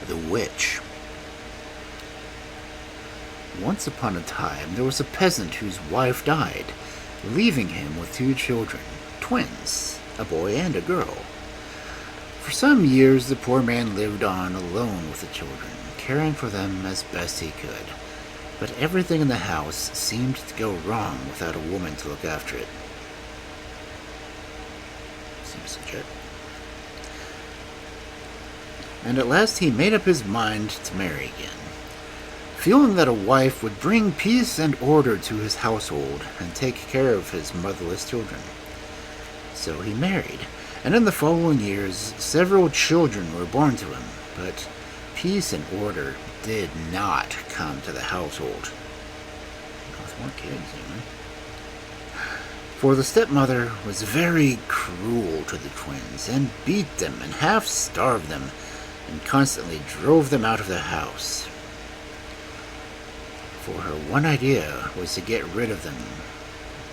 The Witch. Once upon a time, there was a peasant whose wife died, leaving him with two children, twins, a boy and a girl. For some years, the poor man lived on alone with the children, caring for them as best he could. But everything in the house seemed to go wrong without a woman to look after it. Seems legit. And at last he made up his mind to marry again, feeling that a wife would bring peace and order to his household and take care of his motherless children. So he married, and in the following years, several children were born to him, but peace and order did not come to the household. With more kids, For the stepmother was very cruel to the twins and beat them and half starved them and constantly drove them out of the house. For her one idea was to get rid of them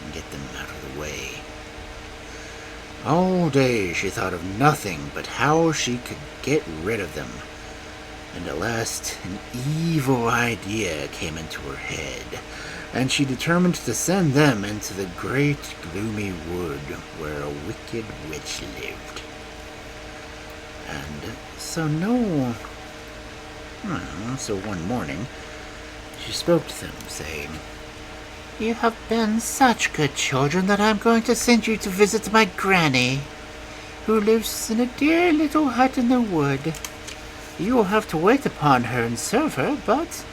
and get them out of the way. All day she thought of nothing but how she could get rid of them, and at last an evil idea came into her head, and she determined to send them into the great gloomy wood where a wicked witch lived. And so one morning, she spoke to them, saying, "You have been such good children that I'm going to send you to visit my granny, who lives in a dear little hut in the wood. You will have to wait upon her and serve her, but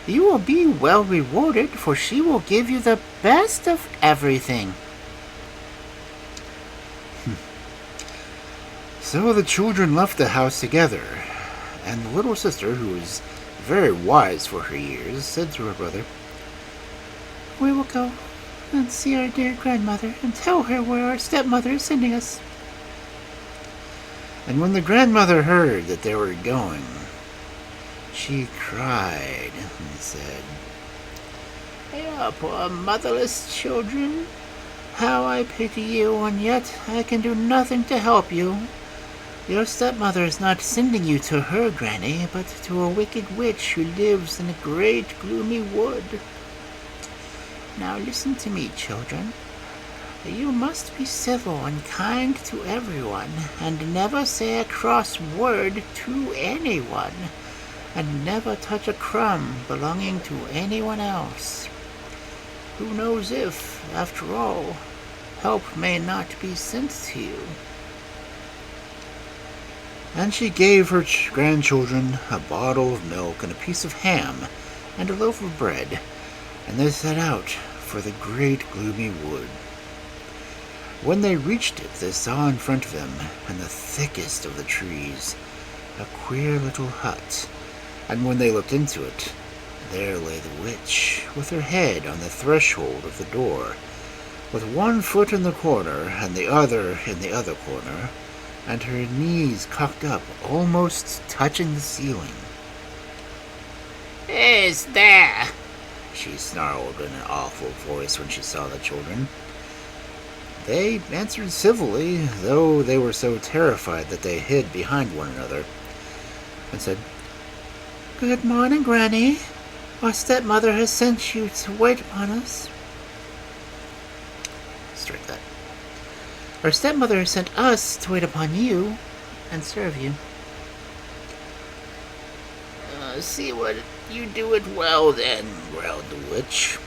you will be well rewarded, for she will give you the best of everything." So the children left the house together, and the little sister, who was very wise for her years, said to her brother, "We will go and see our dear grandmother and tell her where our stepmother is sending us." And when the grandmother heard that they were going, she cried and said, "You poor motherless children, how I pity you, and yet I can do nothing to help you. Your stepmother is not sending you to her granny, but to a wicked witch who lives in a great gloomy wood. Now listen to me, children. You must be civil and kind to everyone, and never say a cross word to anyone, and never touch a crumb belonging to anyone else. Who knows if, after all, help may not be sent to you." And she gave her grandchildren a bottle of milk and a piece of ham and a loaf of bread, and they set out for the great gloomy wood. When they reached it, they saw in front of them, in the thickest of the trees, a queer little hut, and when they looked into it, there lay the witch, with her head on the threshold of the door, with one foot in the corner and the other in the other corner, and her knees cocked up, almost touching the ceiling. "Who's there?" she snarled in an awful voice when she saw the children. They answered civilly, though they were so terrified that they hid behind one another, and said, "Good morning, Granny. Our stepmother has sent you to wait upon us." Strike that. "Our stepmother has sent us to wait upon you and serve you." "See what you do it well, then," growled the witch.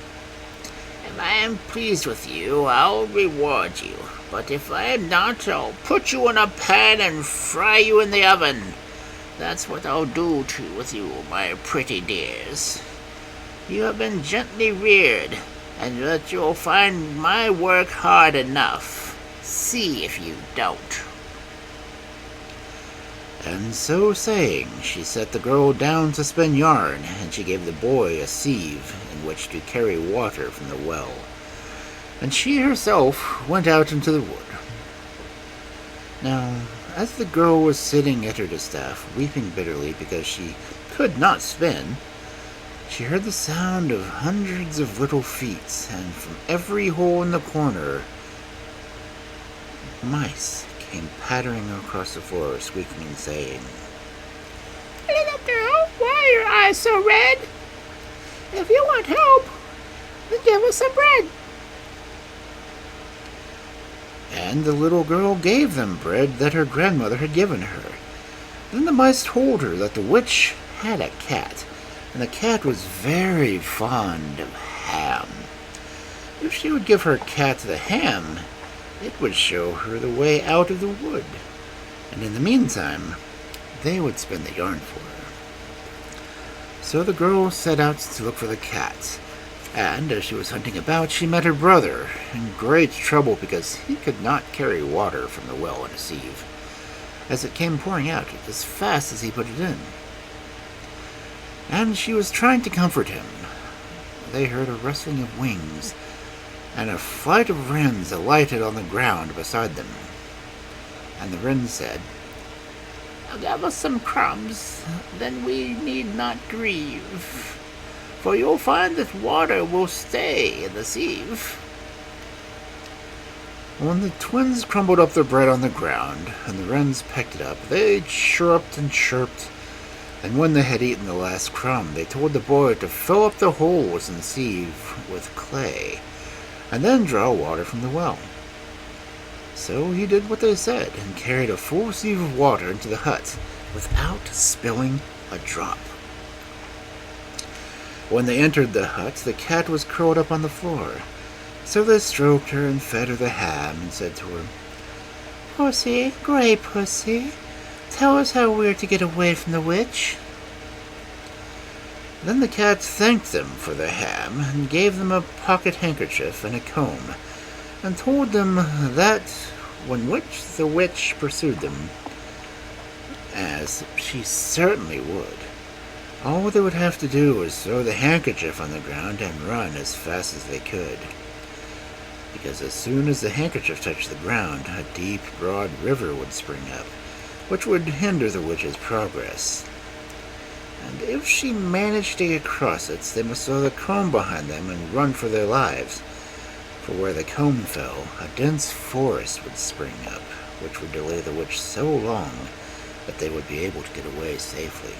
"If I am pleased with you, I'll reward you. But if I am not, I'll put you in a pan and fry you in the oven. That's what I'll do with you, my pretty dears. You have been gently reared, and that you'll find my work hard enough. See if you don't." And so saying, she set the girl down to spin yarn, and she gave the boy a sieve in which to carry water from the well, and she herself went out into the wood. Now, as the girl was sitting at her distaff, weeping bitterly because she could not spin, she heard the sound of hundreds of little feet, and from every hole in the corner, mice came pattering across the floor, squeaking and saying, "Clean up eyes so red? If you want help, then give us some bread." And the little girl gave them bread that her grandmother had given her. Then the mice told her that the witch had a cat, and the cat was very fond of ham. If she would give her cat the ham, it would show her the way out of the wood, and in the meantime, they would spin the yarn for her. So the girl set out to look for the cat, and as she was hunting about, she met her brother, in great trouble because he could not carry water from the well in a sieve, as it came pouring out as fast as he put it in. And she was trying to comfort him. They heard a rustling of wings, and a flight of wrens alighted on the ground beside them. And the wren said, "Give us some crumbs, then we need not grieve, for you'll find that water will stay in the sieve." When the twins crumbled up their bread on the ground, and the wrens pecked it up, they chirruped and chirped, and when they had eaten the last crumb, they told the boy to fill up the holes in the sieve with clay, and then draw water from the well. So he did what they said, and carried a full sieve of water into the hut, without spilling a drop. When they entered the hut, the cat was curled up on the floor. So they stroked her and fed her the ham, and said to her, "Pussy, Grey Pussy, tell us how we're to get away from the witch." Then the cat thanked them for the ham, and gave them a pocket handkerchief and a comb, and told them that when the witch pursued them, as she certainly would, all they would have to do was throw the handkerchief on the ground and run as fast as they could. Because as soon as the handkerchief touched the ground, a deep, broad river would spring up, which would hinder the witch's progress. And if she managed to get across it, they must throw the comb behind them and run for their lives. For where the comb fell, a dense forest would spring up, which would delay the witch so long that they would be able to get away safely.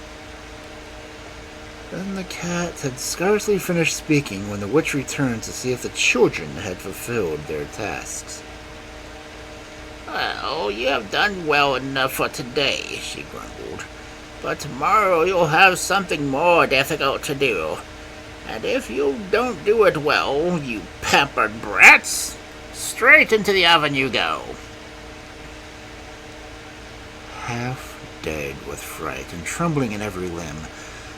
Then the cat had scarcely finished speaking when the witch returned to see if the children had fulfilled their tasks. "Well, you have done well enough for today," she grumbled. "But tomorrow you'll have something more difficult to do. And if you don't do it well, you pampered brats, straight into the oven you go." Half dead with fright and trembling in every limb,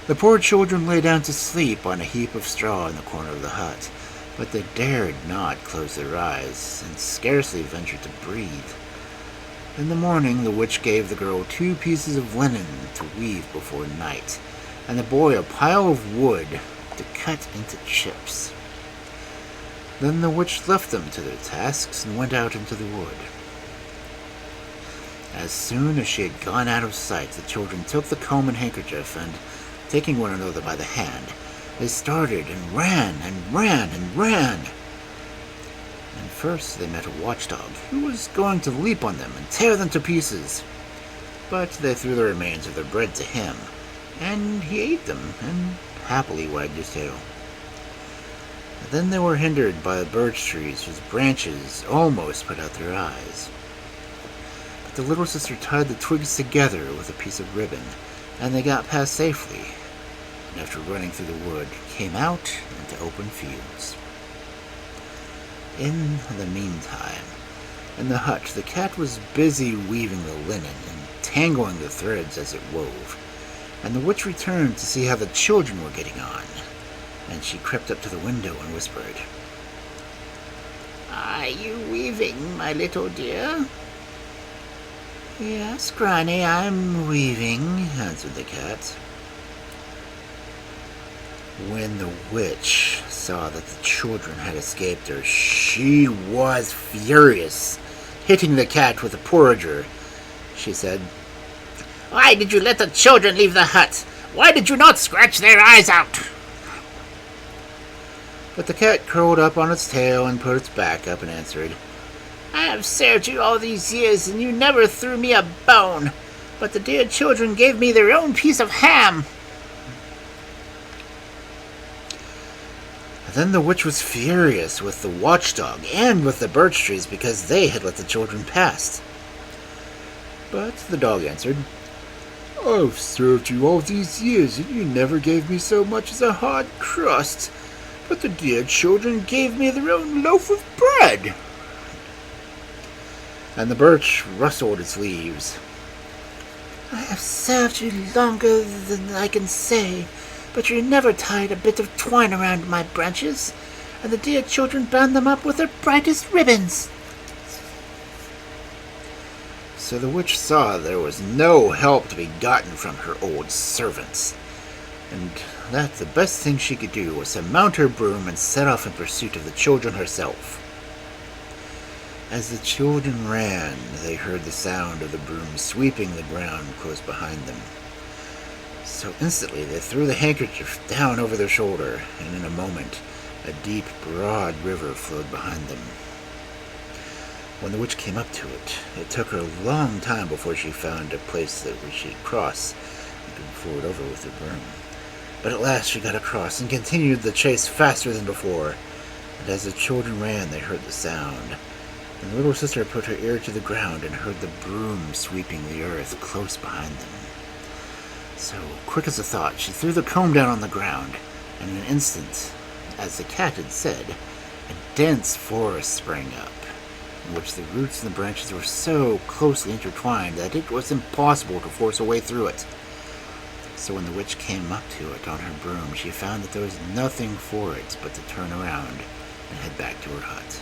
the poor children lay down to sleep on a heap of straw in the corner of the hut, but they dared not close their eyes, and scarcely ventured to breathe. In the morning, the witch gave the girl 2 pieces of linen to weave before night, and the boy a pile of wood to cut into chips. Then the witch left them to their tasks and went out into the wood. As soon as she had gone out of sight, the children took the comb and handkerchief, and, taking one another by the hand, they started and ran and ran and ran. And first they met a watchdog who was going to leap on them and tear them to pieces. But they threw the remains of their bread to him, and he ate them and happily wagged his tail. Then they were hindered by the birch trees whose branches almost put out their eyes. But the little sister tied the twigs together with a piece of ribbon, and they got past safely, and after running through the wood, came out into open fields. In the meantime, in the hut, the cat was busy weaving the linen and tangling the threads as it wove, and the witch returned to see how the children were getting on, and she crept up to the window and whispered, "Are you weaving, my little dear?" "Yes, Granny, I'm weaving," answered the cat. When the witch saw that the children had escaped her, she was furious. Hitting the cat with a porringer, she said, "Why did you let the children leave the hut? Why did you not scratch their eyes out?" But the cat curled up on its tail and put its back up and answered, "I have served you all these years, and you never threw me a bone, but the dear children gave me their own piece of ham." Then the witch was furious with the watchdog and with the birch trees because they had let the children pass. But the dog answered, "I've served you all these years, and you never gave me so much as a hard crust. But the dear children gave me their own loaf of bread." And the birch rustled its leaves. "I have served you longer than I can say, but you never tied a bit of twine around my branches, and the dear children bound them up with their brightest ribbons." So the witch saw there was no help to be gotten from her old servants, and that the best thing she could do was to mount her broom and set off in pursuit of the children herself. As the children ran, they heard the sound of the broom sweeping the ground close behind them. So instantly they threw the handkerchief down over their shoulder, and in a moment a deep, broad river flowed behind them. When the witch came up to it, it took her a long time before she found a place that she could cross and could forward over with her broom. But at last she got across and continued the chase faster than before, and as the children ran they heard the sound. And the little sister put her ear to the ground and heard the broom sweeping the earth close behind them. So, quick as a thought, she threw the comb down on the ground, and in an instant, as the cat had said, a dense forest sprang up, in which the roots and the branches were so closely intertwined that it was impossible to force a way through it. So when the witch came up to it on her broom, she found that there was nothing for it but to turn around and head back to her hut.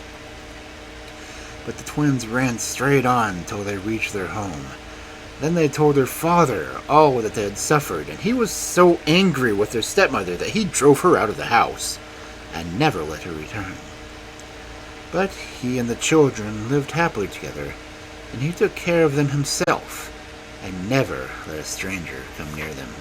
But the twins ran straight on until they reached their home. Then they told their father all that they had suffered, and he was so angry with their stepmother that he drove her out of the house and never let her return. But he and the children lived happily together, and he took care of them himself and never let a stranger come near them.